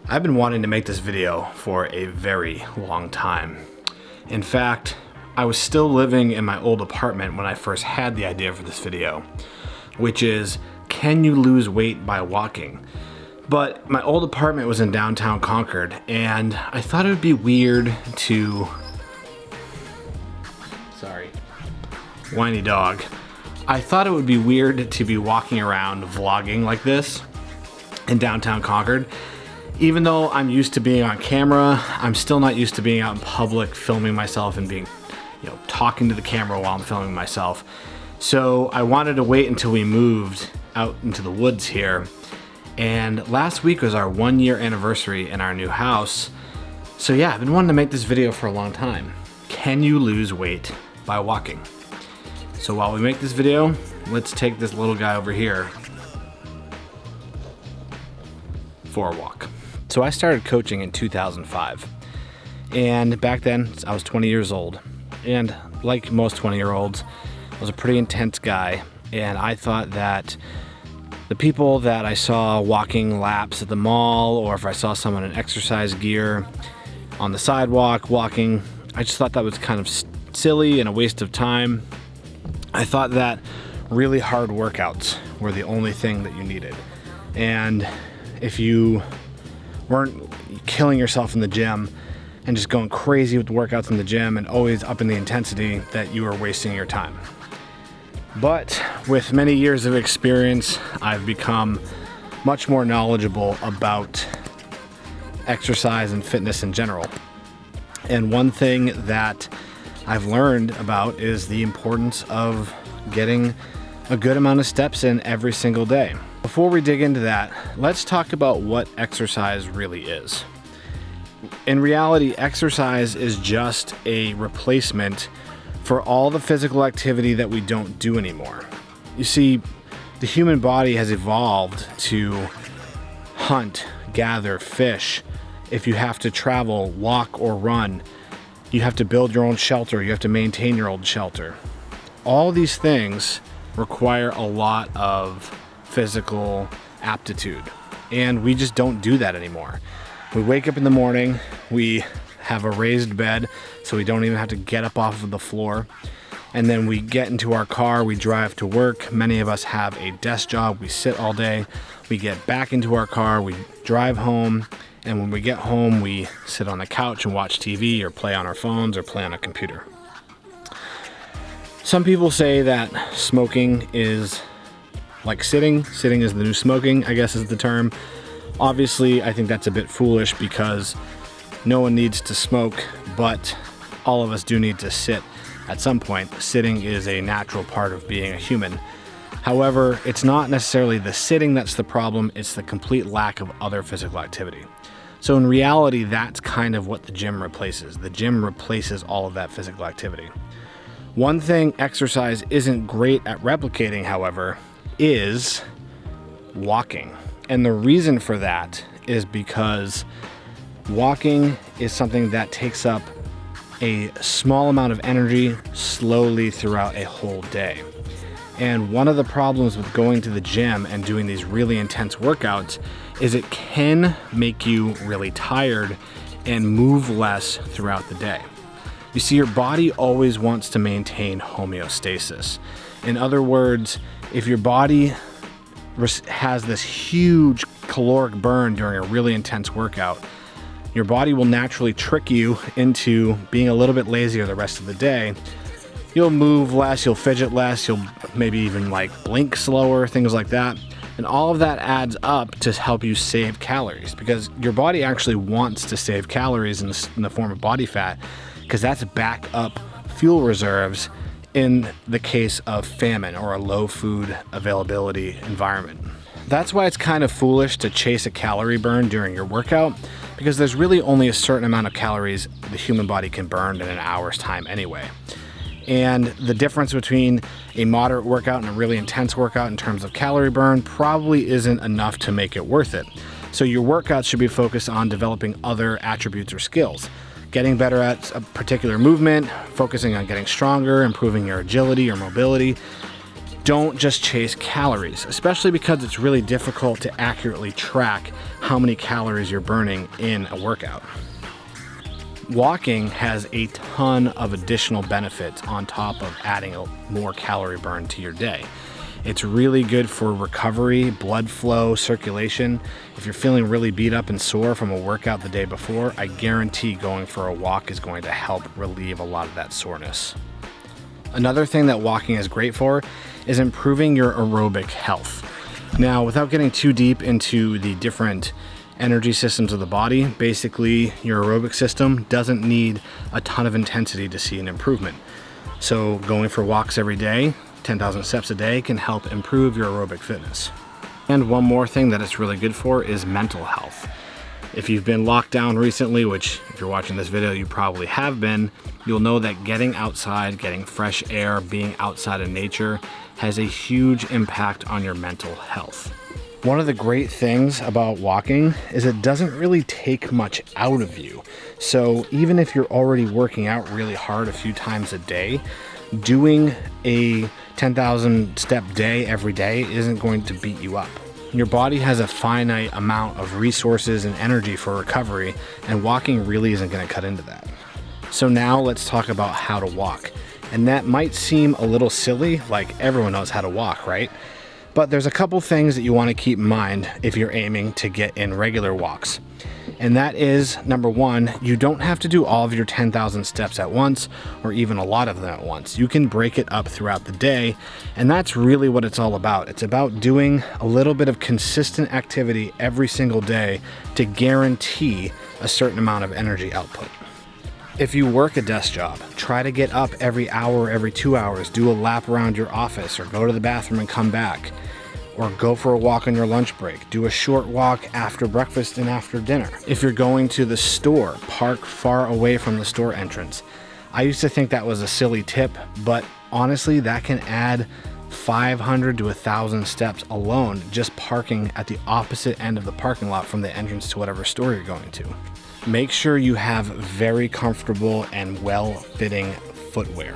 I've been wanting to make this video for a very long time. In fact, I was still living in my old apartment when I first had the idea for this video, which is, can you lose weight by walking? But my old apartment was in downtown Concord, and I thought it would be weird to... Sorry. Whiny dog. I thought it would be weird to be walking around vlogging like this in downtown Concord. Even though I'm used to being on camera, I'm still not used to being out in public filming myself and being, talking to the camera while I'm filming myself. So I wanted to wait until we moved out into the woods here. And last week was our 1-year anniversary in our new house. So yeah, I've been wanting to make this video for a long time. Can you lose weight by walking? So while we make this video, let's take this little guy over here for a walk. So I started coaching in 2005, and back then I was 20 years old, and like most 20-year-olds, I was a pretty intense guy, and I thought that the people that I saw walking laps at the mall, or if I saw someone in exercise gear on the sidewalk walking, I just thought that was kind of silly and a waste of time. I thought that really hard workouts were the only thing that you needed, and if you weren't killing yourself in the gym and just going crazy with the workouts in the gym and always up in the intensity, that you were wasting your time. But with many years of experience, I've become much more knowledgeable about exercise and fitness in general. And one thing that I've learned about is the importance of getting a good amount of steps in every single day. Before we dig into that, let's talk about what exercise really is. In reality, exercise is just a replacement for all the physical activity that we don't do anymore. You see, the human body has evolved to hunt, gather, fish. If you have to travel, walk, or run, you have to build your own shelter, you have to maintain your own shelter. All these things require a lot of physical aptitude, and we just don't do that anymore. We wake up in the morning, we have a raised bed so we don't even have to get up off of the floor, and then we get into our car, we drive to work. Many of us have a desk job, we sit all day, we get back into our car, we drive home, and when we get home we sit on the couch and watch TV or play on our phones or play on a computer. Some people say that smoking is like sitting is the new smoking, I guess is the term. Obviously, I think that's a bit foolish because no one needs to smoke, but all of us do need to sit at some point. Sitting is a natural part of being a human. However, it's not necessarily the sitting that's the problem, it's the complete lack of other physical activity. So in reality, that's kind of what the gym replaces. The gym replaces all of that physical activity. One thing exercise isn't great at replicating, however, is walking. And the reason for that is because walking is something that takes up a small amount of energy slowly throughout a whole day. And one of the problems with going to the gym and doing these really intense workouts is it can make you really tired and move less throughout the day. You see, your body always wants to maintain homeostasis. In other words, if your body has this huge caloric burn during a really intense workout, your body will naturally trick you into being a little bit lazier the rest of the day. You'll move less, you'll fidget less, you'll maybe even blink slower, things like that. And all of that adds up to help you save calories, because your body actually wants to save calories in the form of body fat, because that's backup fuel reserves in the case of famine or a low food availability environment. That's why it's kind of foolish to chase a calorie burn during your workout, because there's really only a certain amount of calories the human body can burn in an hour's time anyway. And the difference between a moderate workout and a really intense workout in terms of calorie burn probably isn't enough to make it worth it. So your workouts should be focused on developing other attributes or skills. Getting better at a particular movement, focusing on getting stronger, improving your agility or mobility, don't just chase calories, especially because it's really difficult to accurately track how many calories you're burning in a workout. Walking has a ton of additional benefits on top of adding a more calorie burn to your day. It's really good for recovery, blood flow, circulation. If you're feeling really beat up and sore from a workout the day before, I guarantee going for a walk is going to help relieve a lot of that soreness. Another thing that walking is great for is improving your aerobic health. Now, without getting too deep into the different energy systems of the body, basically your aerobic system doesn't need a ton of intensity to see an improvement. So going for walks every day, 10,000 steps a day, can help improve your aerobic fitness. And one more thing that it's really good for is mental health. If you've been locked down recently, which if you're watching this video, you probably have been, you'll know that getting outside, getting fresh air, being outside in nature has a huge impact on your mental health. One of the great things about walking is it doesn't really take much out of you. So even if you're already working out really hard a few times a day, doing a 10,000 step day every day isn't going to beat you up. Your body has a finite amount of resources and energy for recovery, and walking really isn't going to cut into that. So now let's talk about how to walk. And that might seem a little silly, like everyone knows how to walk, right? But there's a couple things that you want to keep in mind if you're aiming to get in regular walks. And that is, number one, you don't have to do all of your 10,000 steps at once, or even a lot of them at once. You can break it up throughout the day, and that's really what it's all about. It's about doing a little bit of consistent activity every single day to guarantee a certain amount of energy output. If you work a desk job, try to get up every hour or every 2 hours, do a lap around your office, or go to the bathroom and come back. Or go for a walk on your lunch break. Do a short walk after breakfast and after dinner. If you're going to the store, park far away from the store entrance. I used to think that was a silly tip, but honestly, that can add 500 to 1,000 steps alone just parking at the opposite end of the parking lot from the entrance to whatever store you're going to. Make sure you have very comfortable and well-fitting footwear.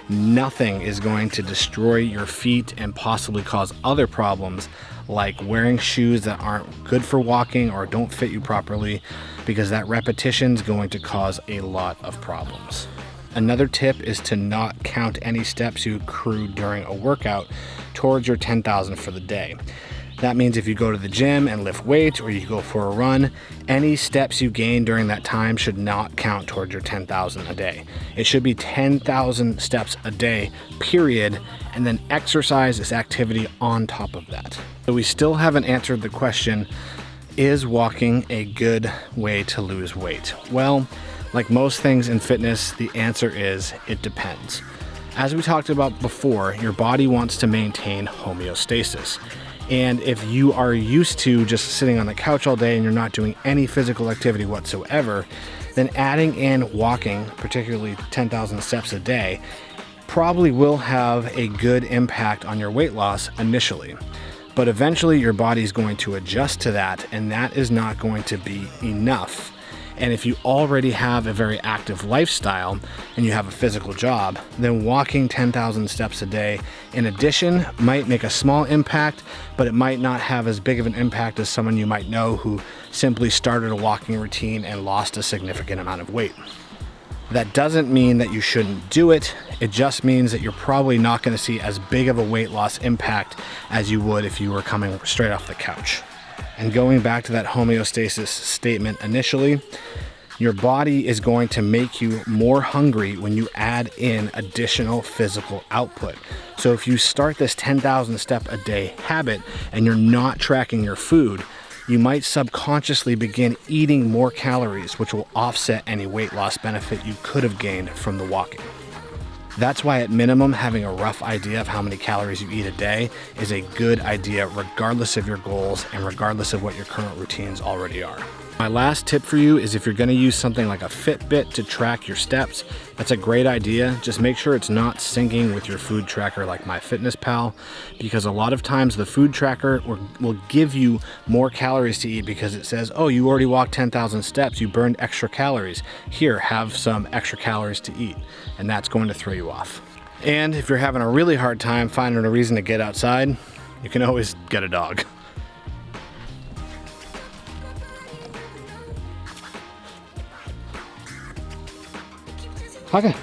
Nothing is going to destroy your feet and possibly cause other problems like wearing shoes that aren't good for walking or don't fit you properly, because that repetition is going to cause a lot of problems. Another tip is to not count any steps you accrue during a workout towards your 10,000 for the day. That means if you go to the gym and lift weights, or you go for a run, any steps you gain during that time should not count towards your 10,000 a day. It should be 10,000 steps a day, period, and then exercise is activity on top of that. So we still haven't answered the question, is walking a good way to lose weight? Well, like most things in fitness, the answer is it depends. As we talked about before, your body wants to maintain homeostasis. And if you are used to just sitting on the couch all day and you're not doing any physical activity whatsoever, then adding in walking, particularly 10,000 steps a day, probably will have a good impact on your weight loss initially. But eventually your body's going to adjust to that, and that is not going to be enough. And if you already have a very active lifestyle and you have a physical job, then walking 10,000 steps a day in addition might make a small impact, but it might not have as big of an impact as someone you might know who simply started a walking routine and lost a significant amount of weight. That doesn't mean that you shouldn't do it. It just means that you're probably not going to see as big of a weight loss impact as you would if you were coming straight off the couch. And going back to that homeostasis statement initially, your body is going to make you more hungry when you add in additional physical output. So if you start this 10,000 step a day habit and you're not tracking your food, you might subconsciously begin eating more calories, which will offset any weight loss benefit you could have gained from the walking. That's why at minimum, having a rough idea of how many calories you eat a day is a good idea regardless of your goals and regardless of what your current routines already are. My last tip for you is if you're going to use something like a Fitbit to track your steps, that's a great idea. Just make sure it's not syncing with your food tracker like MyFitnessPal, because a lot of times the food tracker will give you more calories to eat because it says, oh, you already walked 10,000 steps, you burned extra calories. Here, have some extra calories to eat. And that's going to throw you off. And if you're having a really hard time finding a reason to get outside, you can always get a dog. Okay.